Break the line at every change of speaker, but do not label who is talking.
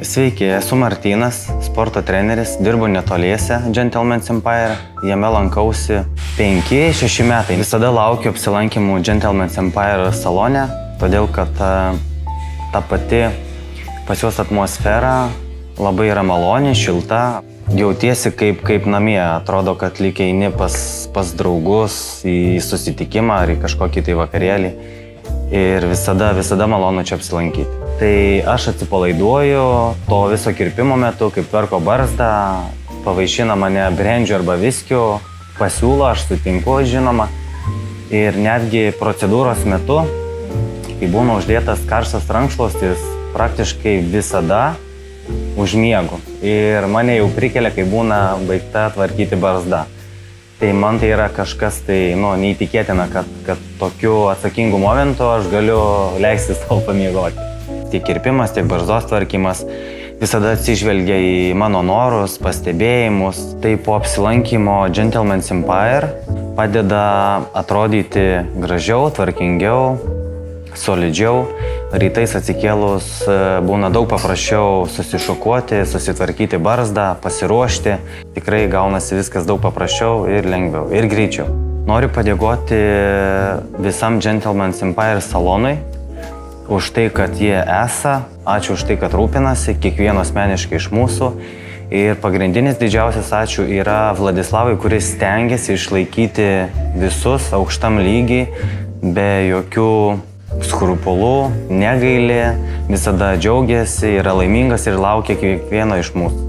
Sveiki, esu Martynas, sporto treneris, dirbu netoliese Gentleman's Empire, jame lankausi 5-6 metai. Visada laukiu apsilankimų Gentleman's Empire salone, todėl kad ta pati pas juos atmosfera labai yra maloni, šilta. Jautiesi kaip namie, atrodo, kad lyg eini pas draugus į susitikimą ar į kažkokį tai vakarėlį. Ir visada malonu čia apsilankyti. Tai aš atsipalaiduoju to viso kirpimo metu, kaip tvarko barzdą, pavaišina mane brendžiu arba viskiu, pasiūlo, aš sutinku, žinoma. Ir netgi procedūros metu, kai būna uždėtas karštas rankšluostis, praktiškai visada užmiegu. Ir mane jau prikelia, kai būna baigta tvarkyti barzdą. Tai man tai yra kažkas neįtikėtina, kad tokiu atsakingu momentu aš galiu leisti savo pamiegoti. Tiek kirpimas, tiek barzdos tvarkymas visada atsižvelgia į mano norus, pastebėjimus. Tai po apsilankymo Gentleman's Empire padeda atrodyti gražiau, tvarkingiau, solidžiau. Rytais atsikėlus būna daug paprasčiau susišukuoti, susitvarkyti barzdą, pasiruošti. Tikrai gaunasi viskas daug paprasčiau ir lengviau, ir greičiau. Noriu padėkoti visam Gentleman's Empire salonui už tai, kad jie esą. Ačiū už tai, kad rūpinasi kiekvieno asmeniškai iš mūsų. Ir pagrindinis didžiausias ačiū yra Vladislavui, kuris stengiasi išlaikyti visus aukštam lygiai, be jokių skrupulų, negaili, visada džiaugiasi, yra laimingas ir laukia kiekvieno iš mūsų.